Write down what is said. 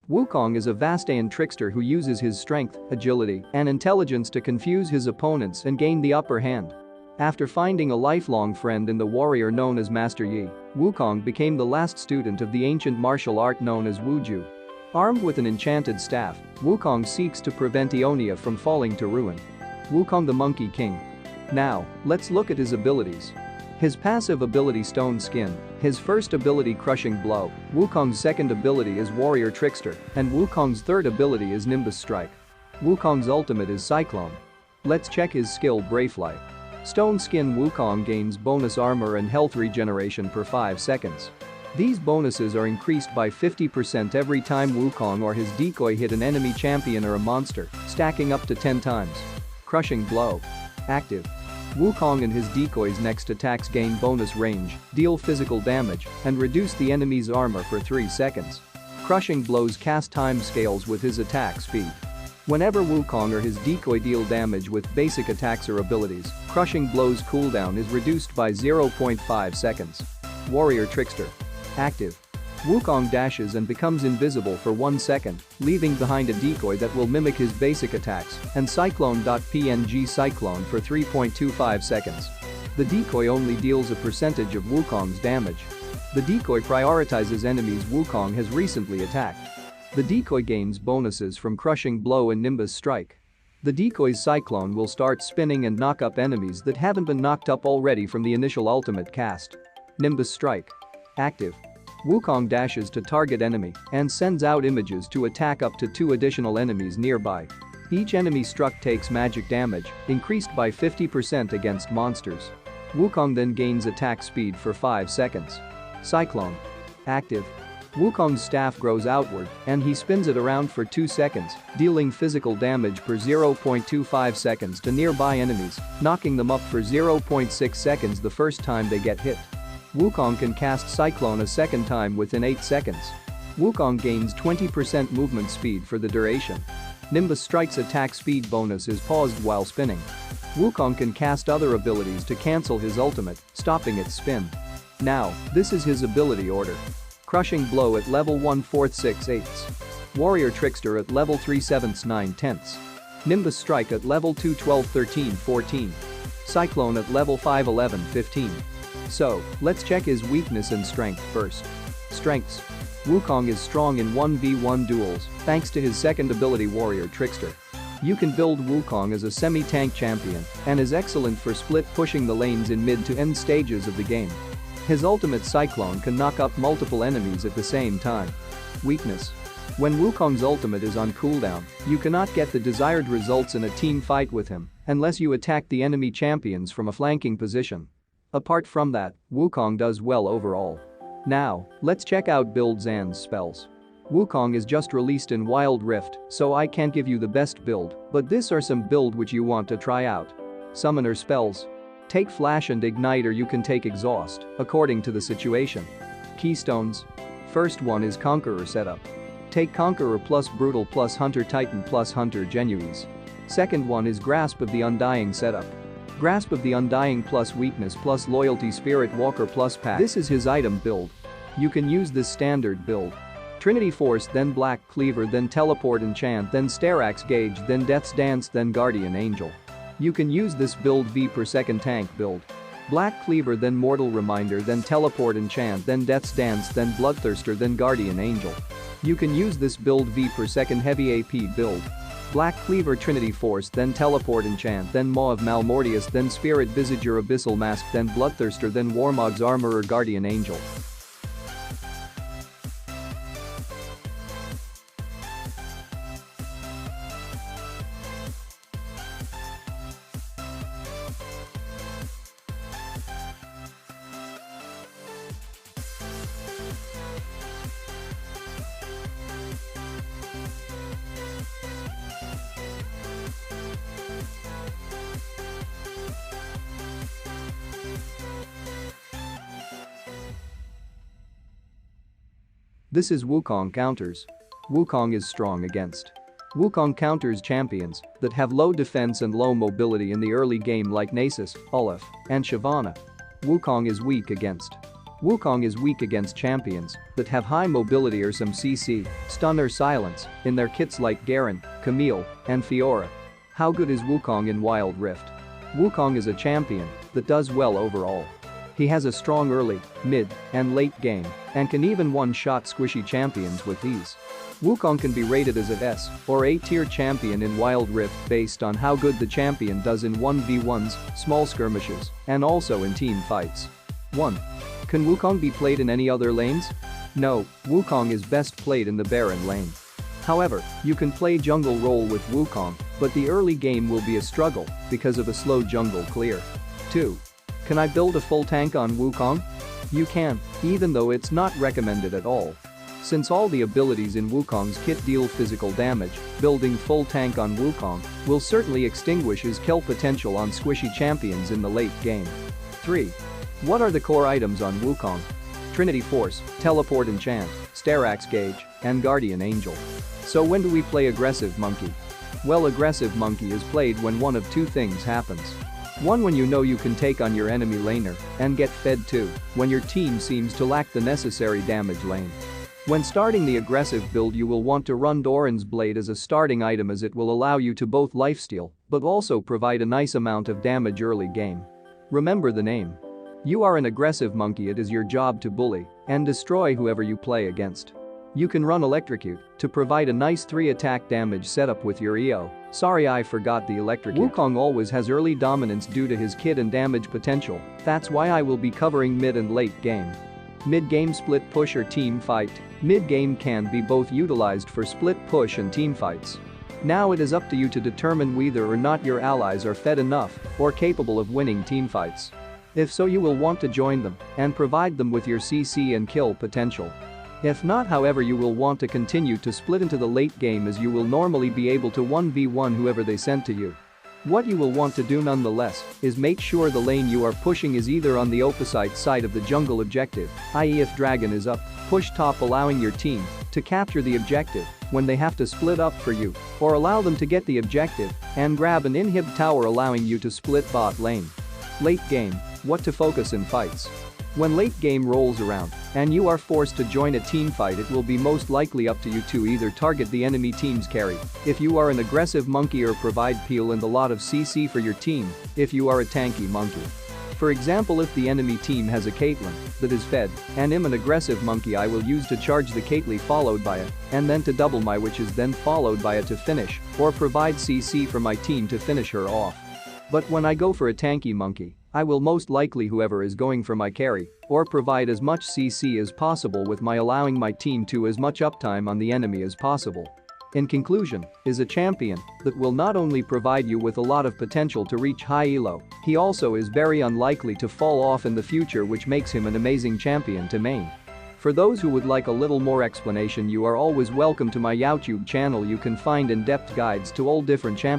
Wukong is a Vastayan trickster who uses his strength, agility, and intelligence to confuse his opponents and gain the upper hand. After finding a lifelong friend in the warrior known as Master Yi, Wukong became the last student of the ancient martial art known as Wuju. Armed with an enchanted staff, Wukong seeks to prevent Ionia from falling to ruin. Wukong the Monkey King. Now, let's look at his abilities. His passive ability Stone Skin, his first ability Crushing Blow, Wukong's second ability is Warrior Trickster, and Wukong's third ability is Nimbus Strike. Wukong's ultimate is Cyclone. Let's check his skill Brayfly. Stone Skin Wukong gains bonus armor and health regeneration per 5 seconds. These bonuses are increased by 50% every time Wukong or his decoy hit an enemy champion or a monster, stacking up to 10 times. Crushing Blow. Active. Wukong and his decoy's next attacks gain bonus range, deal physical damage, and reduce the enemy's armor for 3 seconds. Crushing Blow's cast time scales with his attack speed. Whenever Wukong or his decoy deal damage with basic attacks or abilities, Crushing Blow's cooldown is reduced by 0.5 seconds. Warrior Trickster. Active. Wukong dashes and becomes invisible for 1 second, leaving behind a decoy that will mimic his basic attacks, and Cyclone.png Cyclone for 3.25 seconds. The decoy only deals a percentage of Wukong's damage. The decoy prioritizes enemies Wukong has recently attacked. The decoy gains bonuses from Crushing Blow and Nimbus Strike. The decoy's Cyclone will start spinning and knock up enemies that haven't been knocked up already from the initial ultimate cast. Nimbus Strike. Active. Wukong dashes to target enemy and sends out images to attack up to 2 additional enemies nearby. Each enemy struck takes magic damage, increased by 50% against monsters. Wukong then gains attack speed for 5 seconds. Cyclone. Active. Wukong's staff grows outward and he spins it around for 2 seconds, dealing physical damage per 0.25 seconds to nearby enemies, knocking them up for 0.6 seconds the first time they get hit. Wukong can cast Cyclone a second time within 8 seconds. Wukong gains 20% movement speed for the duration. Nimbus Strike's attack speed bonus is paused while spinning. Wukong can cast other abilities to cancel his ultimate, stopping its spin. Now, this is his ability order. Crushing Blow at level 1 4 6 8. Warrior Trickster at level 3 7 9 10. Nimbus Strike at level 2 12 13 14. Cyclone at level 5 11 15. So, let's check his weakness and strength first. Strengths. Wukong is strong in 1v1 duels, thanks to his second ability Warrior Trickster. You can build Wukong as a semi-tank champion and is excellent for split pushing the lanes in mid to end stages of the game. His ultimate Cyclone can knock up multiple enemies at the same time. Weakness. When Wukong's ultimate is on cooldown, you cannot get the desired results in a team fight with him unless you attack the enemy champions from a flanking position. Apart from that, Wukong does well overall. Now, let's check out Build Zan's spells. Wukong is just released in Wild Rift, so I can't give you the best build, but these are some build which you want to try out. Summoner spells. Take Flash and Ignite or you can take Exhaust, according to the situation. Keystones. First one is Conqueror setup. Take Conqueror plus Brutal plus Hunter Titan plus Hunter Genuise. Second one is Grasp of the Undying setup. Grasp of the Undying plus Weakness plus Loyalty Spirit Walker plus Pack. This is his item build. You can use this standard build. Trinity Force, then Black Cleaver, then Teleport Enchant, then Starax Gauge, then Death's Dance, then Guardian Angel. You can use this build V per second tank build. Black Cleaver, then Mortal Reminder, then Teleport Enchant, then Death's Dance, then Bloodthirster, then Guardian Angel. You can use this build V per second heavy AP build. Black Cleaver, Trinity Force, then Teleport Enchant, then Maw of Malmortius, then Spirit Visager Abyssal Mask, then Bloodthirster, then Warmog's Armorer Guardian Angel. This is Wukong counters. Wukong is strong against. Wukong counters champions that have low defense and low mobility in the early game like Nasus, Olaf, and Shyvana. Wukong is weak against Wukong is weak against champions that have high mobility or some CC, stun or silence in their kits like Garen, Camille, and Fiora. How good is Wukong in Wild Rift? Wukong is a champion that does well overall. He has a strong early, mid, and late game and can even one-shot squishy champions with ease. Wukong can be rated as a S or A tier champion in Wild Rift based on how good the champion does in 1v1s, small skirmishes, and also in team fights. 1. Can Wukong be played in any other lanes? No, Wukong is best played in the Baron lane. However, you can play jungle role with Wukong, but the early game will be a struggle because of a slow jungle clear. 2. Can I build a full tank on Wukong? You can, even though it's not recommended at all. Since all the abilities in Wukong's kit deal physical damage, building full tank on Wukong will certainly extinguish his kill potential on squishy champions in the late game. 3. What are the core items on Wukong? Trinity Force, Teleport Enchant, Starax Gauge, and Guardian Angel. So when do we play Aggressive Monkey? Well, Aggressive Monkey is played when one of two things happens. 1. When you know you can take on your enemy laner and get fed. 2. When your team seems to lack the necessary damage lane. When starting the aggressive build, you will want to run Doran's Blade as a starting item, as it will allow you to both lifesteal but also provide a nice amount of damage early game. Remember the name. You are an aggressive monkey. It is your job to bully and destroy whoever you play against. You can run Electrocute to provide a nice 3 attack damage setup with your EO. Sorry, I forgot the Electrocute. Wukong always has early dominance due to his kit and damage potential. That's why I will be covering mid and late game. Mid-game split push or team fight. Mid-game can be both utilized for split push and team fights. Now it is up to you to determine whether or not your allies are fed enough or capable of winning team fights. If so, you will want to join them and provide them with your CC and kill potential. If not, however, you will want to continue to split into the late game, as you will normally be able to 1v1 whoever they send to you. What you will want to do nonetheless is make sure the lane you are pushing is either on the opposite side of the jungle objective, i.e. if dragon is up, push top, allowing your team to capture the objective when they have to split up for you, or allow them to get the objective and grab an inhib tower, allowing you to split bot lane. Late game, what to focus in fights. When late game rolls around and you are forced to join a team fight, it will be most likely up to you to either target the enemy team's carry if you are an aggressive monkey, or provide peel and a lot of CC for your team if you are a tanky monkey. For example, if the enemy team has a Caitlyn that is fed and I'm an aggressive monkey, I will use to charge the Caitlyn followed by it and then to double my, which is then followed by it to finish, or provide CC for my team to finish her off. But when I go for a tanky monkey, I will most likely whoever is going for my carry or provide as much CC as possible, with my allowing my team to as much uptime on the enemy as possible. In conclusion, is a champion that will not only provide you with a lot of potential to reach high elo, he also is very unlikely to fall off in the future, which makes him an amazing champion to main. For those who would like a little more explanation, you are always welcome to my YouTube channel. You can find in-depth guides to all different champions.